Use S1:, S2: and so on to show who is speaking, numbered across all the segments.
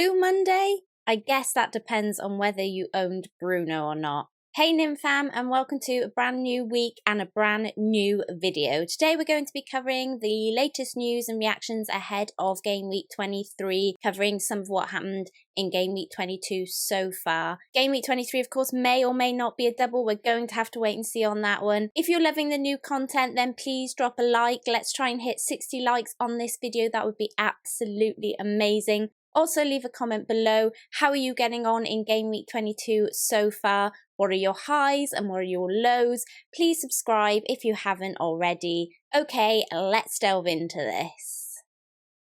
S1: Blue Monday? I guess that depends on whether you owned Bruno or not. Hey Nymfam, and welcome to a brand new week and a brand new video. Today we're going to be covering the latest news and reactions ahead of Game Week 23, covering some of what happened in Game Week 22 so far. Game Week 23, of course, may or may not be a double. We're going to have to wait and see on that one. If you're loving the new content, then please drop a like. Let's try and hit 60 likes on this video. That would be absolutely amazing. Also, leave a comment below. How are you getting on in Game Week 22 so far? What are your highs and what are your lows? Please subscribe if you haven't already. Okay, let's delve into this.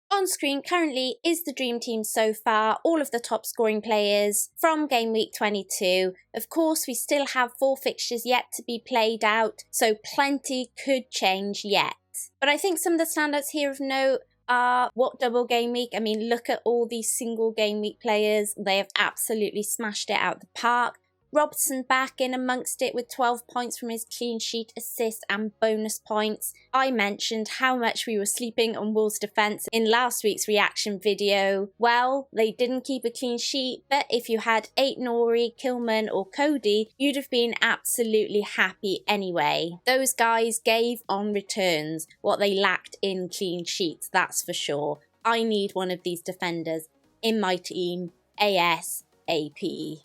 S1: On screen currently is the Dream Team so far, all of the top scoring players from Game Week 22. Of course, we still have 4 fixtures yet to be played out, so plenty could change yet. But I think some of the standouts here of note are what double game week. I mean, look at all these single game week players. They have absolutely smashed it out the park. Robson back in amongst it with 12 points from his clean sheet, assist and bonus points. I mentioned how much we were sleeping on Wolves' defence in last week's reaction video. Well, they didn't keep a clean sheet, but if you had Nori, Kilman or Cody, you'd have been absolutely happy anyway. Those guys gave on returns what they lacked in clean sheets, that's for sure. I need one of these defenders in my team ASAP.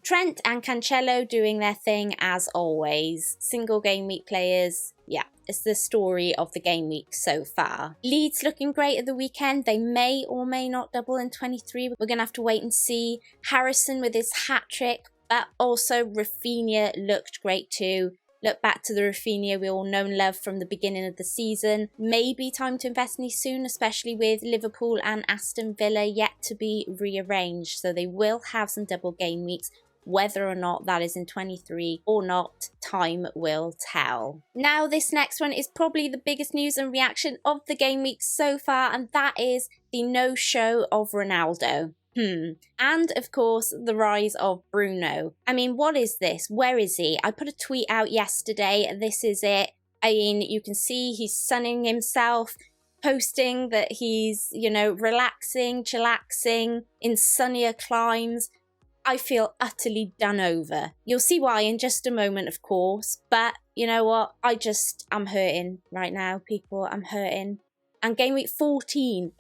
S1: Trent and Cancelo doing their thing as always. Single game week players, yeah, it's the story of the game week so far. Leeds looking great at the weekend. They may or may not double in 23. We're going to have to wait and see. Harrison with his hat-trick, but also Rafinha looked great too. Look back to the Rafinha we all know and love from the beginning of the season. Maybe time to invest in these soon, especially with Liverpool and Aston Villa yet to be rearranged. So they will have some double game weeks. Whether or not that is in 23 or not, time will tell. Now, this next one is probably the biggest news and reaction of the game week so far, and that is the no-show of Ronaldo. And, of course, the rise of Bruno. I mean, what is this? Where is he? I put a tweet out yesterday. This is it. I mean, you can see he's sunning himself, posting that he's, you know, relaxing, chillaxing in sunnier climes. I feel utterly done over. You'll see why in just a moment, of course. But, you know what? I'm hurting right now, people. I'm hurting. And Game Week 14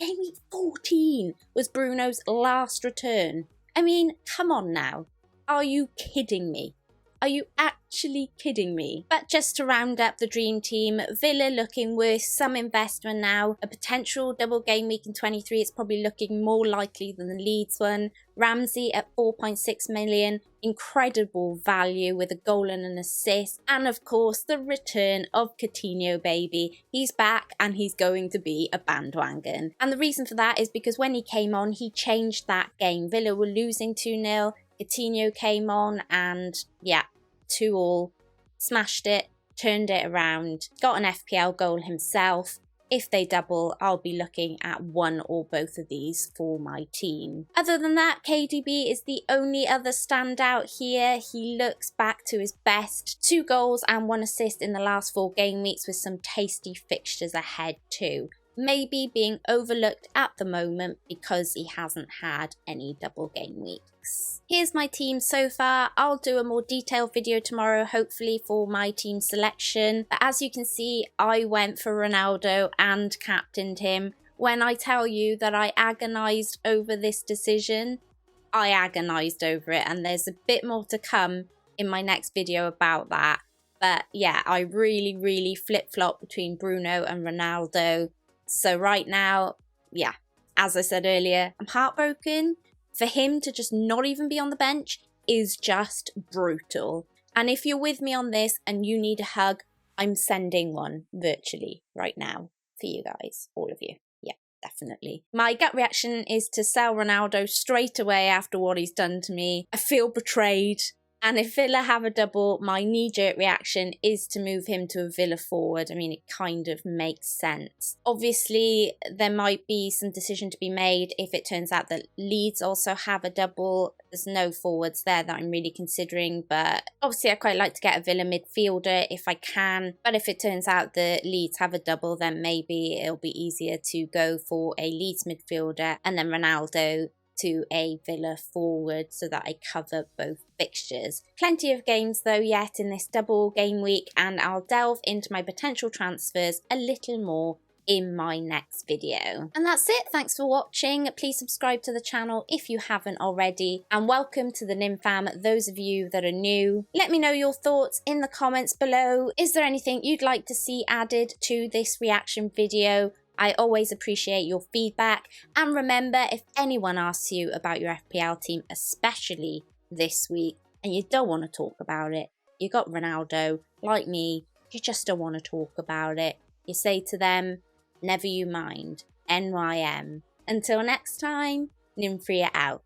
S1: was Bruno's last return. I mean, come on now. Are you kidding me? Are you actually kidding me? But just to round up the Dream Team, Villa looking worth some investment now. A potential double game week in 23. It's probably looking more likely than the Leeds one. Ramsey at 4.6 million. Incredible value with a goal and an assist. And of course, the return of Coutinho, baby. He's back and he's going to be a bandwagon. And the reason for that is because when he came on, he changed that game. Villa were losing 2-0. Coutinho came on and, yeah, 2-2, smashed it, turned it around, got an FPL goal himself. If they double, I'll be looking at one or both of these for my team. Other than that, KDB is the only other standout here. He looks back to his best. 2 goals and 1 assist in the last 4 game weeks with some tasty fixtures ahead too. Maybe being overlooked at the moment because he hasn't had any double game weeks. Here's my team so far. I'll do a more detailed video tomorrow, hopefully, for my team selection. But as you can see, I went for Ronaldo and captained him. When I tell you that I agonised over this decision, I agonised over it. And there's a bit more to come in my next video about that. But yeah, I really flip-flop between Bruno and Ronaldo. So right now, yeah, as I said earlier, I'm heartbroken. For him to just not even be on the bench is just brutal. And if you're with me on this and you need a hug, I'm sending one virtually right now for you guys, all of you. Yeah, definitely. My gut reaction is to sell Ronaldo straight away after what he's done to me. I feel betrayed. And if Villa have a double, my knee-jerk reaction is to move him to a Villa forward. I mean, it kind of makes sense. Obviously, there might be some decision to be made if it turns out that Leeds also have a double. There's no forwards there that I'm really considering, but obviously I'd quite like to get a Villa midfielder if I can. But if it turns out that Leeds have a double, then maybe it'll be easier to go for a Leeds midfielder and then Ronaldo to a Villa forward so that I cover both fixtures. Plenty of games though yet in this double game week, and I'll delve into my potential transfers a little more in my next video. And that's it. Thanks for watching. Please subscribe to the channel if you haven't already, and welcome to the Nim fam, those of you that are new. Let me know your thoughts in the comments below. Is there anything you'd like to see added to this reaction video? I always appreciate your feedback, and remember, if anyone asks you about your FPL team, especially this week, and you don't want to talk about it, you got Ronaldo, like me, you just don't want to talk about it, you say to them, never you mind, NYM. Until next time, Nymphria out.